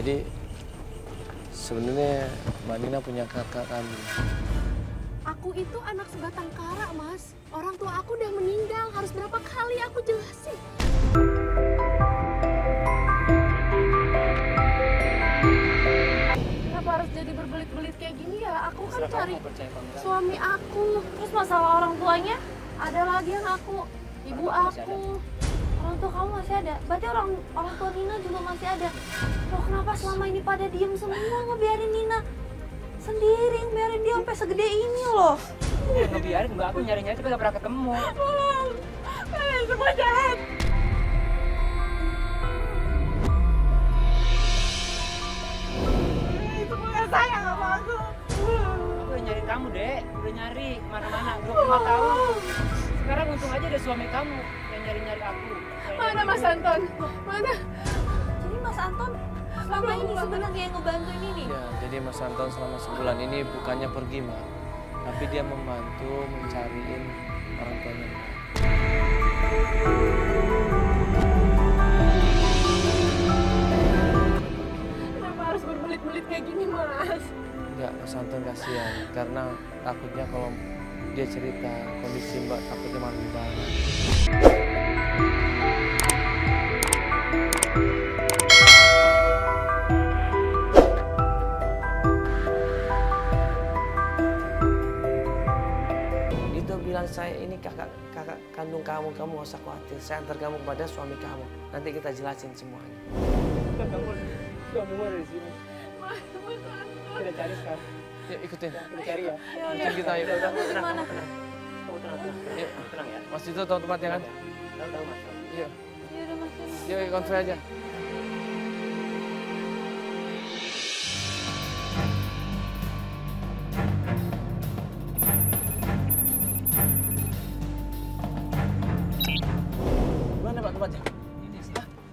Jadi sebenarnya Mbak Nina punya kakak kandung. Aku itu anak sebatang kara, Mas. Orang tua aku udah meninggal. Harus berapa kali aku jelasin? Kenapa harus jadi berbelit-belit kayak gini ya? Aku kan cari suami aku. Terus masalah orang tuanya, ada lagi yang ibu aku. Orang tua kamu masih ada? Berarti orang tua Nina juga masih ada. Loh, kenapa selama ini pada diem semua ngebiarin Nina sendiri, ngebiarin dia sampai segede ini loh? Ngebiarin enggak, aku nyari-nyari tapi gak pernah ketemu. Kalian semua jahat. Semua gak sayang sama aku. Aku udah nyari kamu, Dek. Udah nyari kemana-mana, 25 tahun. Sekarang untung aja ada suami kamu yang nyari-nyari aku. Mana Mas Anton? Mana? Jadi Mas Anton selama ini sebenarnya yang ngebantuin ini? Ya, jadi Mas Anton selama sebulan ini bukannya pergi, Mbak. Tapi dia membantu mencariin orang tuanya, Mbak. Kenapa harus berbelit-belit kayak gini, Mas? Enggak, Mas Anton kasihan. Karena takutnya kalau dia cerita kondisi Mbak, takutnya malah gimana. Bilang saya ini kakak kandung kamu nggak usah khawatir, saya antar kamu kepada suami kamu, nanti kita jelasin semuanya. Suamimu ada di sini. Kita cari sekarang. Yuk ikutin. Kita cari ya. Ikutin kita yuk. Gimana? Kamu tenang. Yuk. Tenang ya. Mas Dito tahu tempatnya kan? Tahu Mas. Yuk. Ya udah Mas. Yuk konvoy aja.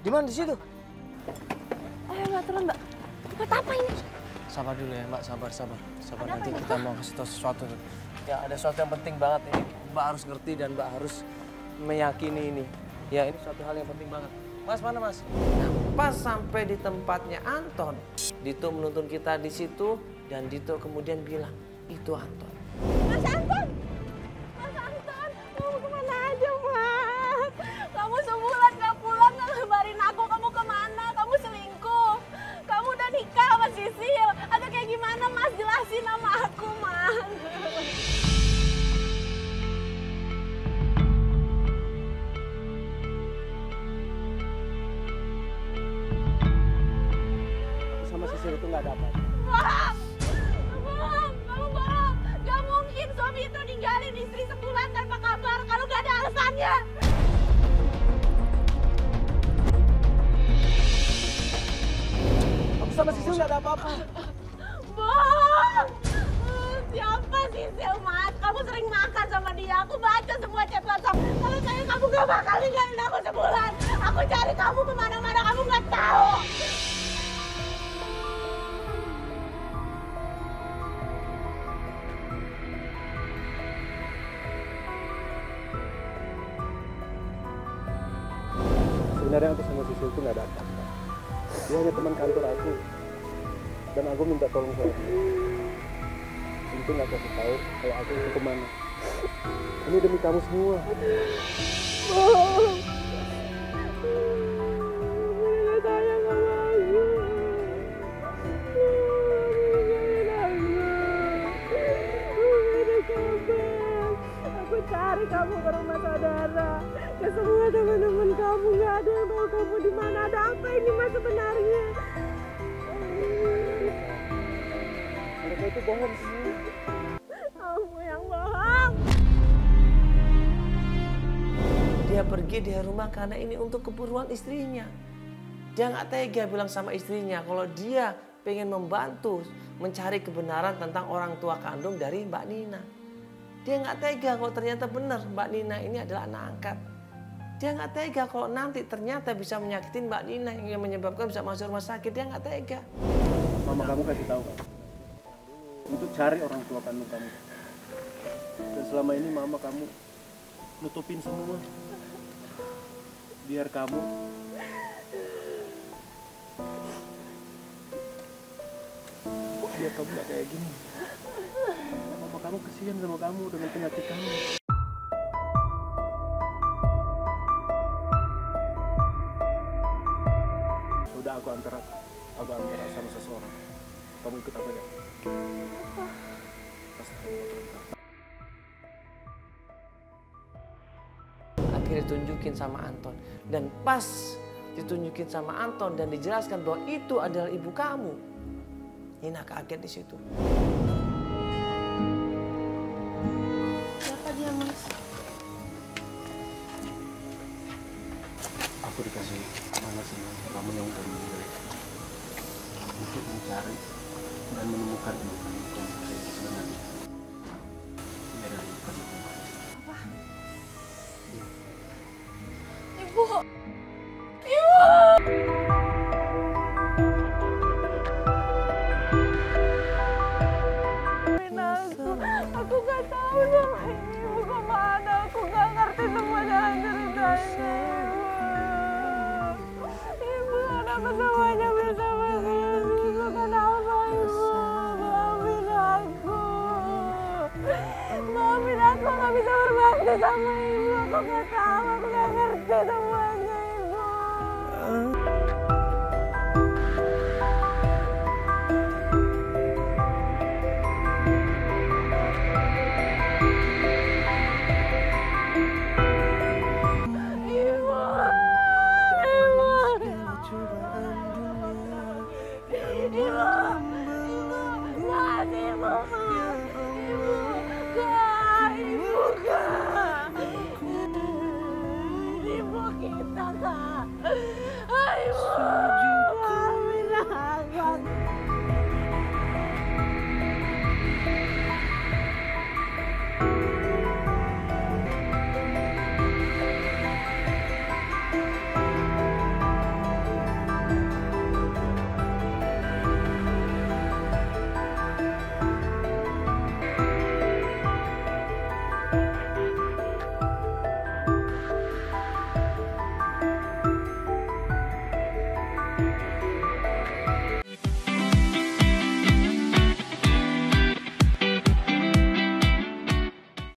Di mana di situ? Ayo Mbak, turun Mbak. Tempat apa ini? Sabar dulu ya Mbak, sabar. Nanti kita mau kasih tahu sesuatu. Ya ada sesuatu yang penting banget ini. Mbak harus ngerti dan Mbak harus meyakini ini. Ya ini suatu hal yang penting banget. Mas mana Mas? Nah, pas sampai di tempatnya Anton, Dito menuntun kita di situ dan Dito kemudian bilang itu Anton. Mas Anton! Mas Anton! Kamu kemana aja, Mas? Kamu sebulan gak pulang, gak ngabarin aku. Kamu kemana? Kamu selingkuh. Kamu udah nikah sama Sisil. Atau kayak gimana, Mas? Jelasin sama aku, Mas. Aku sama Sisil itu nggak ada apa-apa. Bang! Bang! Kamu bohong. Gak mungkin suami itu ninggalin istri sebulan tanpa kabar kalau gak ada alasannya. Aku sama Sisil nggak ada apa-apa. Bang! Siapa Sisil, Mas? Kamu sering makan sama dia. Aku baca semua chat WhatsApp. Kalau saya kamu gak bakal ninggalin aku sebulan. Aku cari kamu kemana-mana, kamu gak tahu. Sebenarnya aku sama Sisil itu nggak ada apa-apa. Dia hanya teman kantor aku. Dan aku minta tolong sama dia. Penting aku kasih tahu kalau aku itu kemana. Ini demi kamu semua. Aku cari kamu ke rumah saudara. Ke semua teman-teman kamu, nggak ada yang tahu kamu di mana. Ada apa ini Mas sebenarnya? Mereka itu bohong semua. Kamu yang bohong. Dia pergi dari rumah karena ini untuk keperluan istrinya. Dia nggak tega bilang sama istrinya kalau dia pengen membantu mencari kebenaran tentang orang tua kandung dari Mbak Nina. Dia nggak tega kalau ternyata benar Mbak Nina ini adalah anak angkat. Dia nggak tega kalau nanti ternyata bisa menyakitin Mbak Nina yang menyebabkan bisa masuk rumah sakit. Dia nggak tega. Mama kamu kasih tahu kan? Untuk cari orang tua kandung kamu. Dan selama ini mama kamu nutupin semua. Biar kamu biar kamu gak kayak gini. Mama kamu kesian sama kamu dengan penyakit kamu. Udah aku antar sama seseorang. Kamu ikut apa ya? Pasti kamu bakal tahu. Akhirnya ditunjukin sama Anton. Dan pas ditunjukin sama Anton dan dijelaskan bahwa itu adalah ibu kamu, Nina kaget di situ. Siapa dia, Mas? Aku dikasih mana sama kamu yang udah meninggal untuk mencari dan menemukan ibu kamu sebenarnya.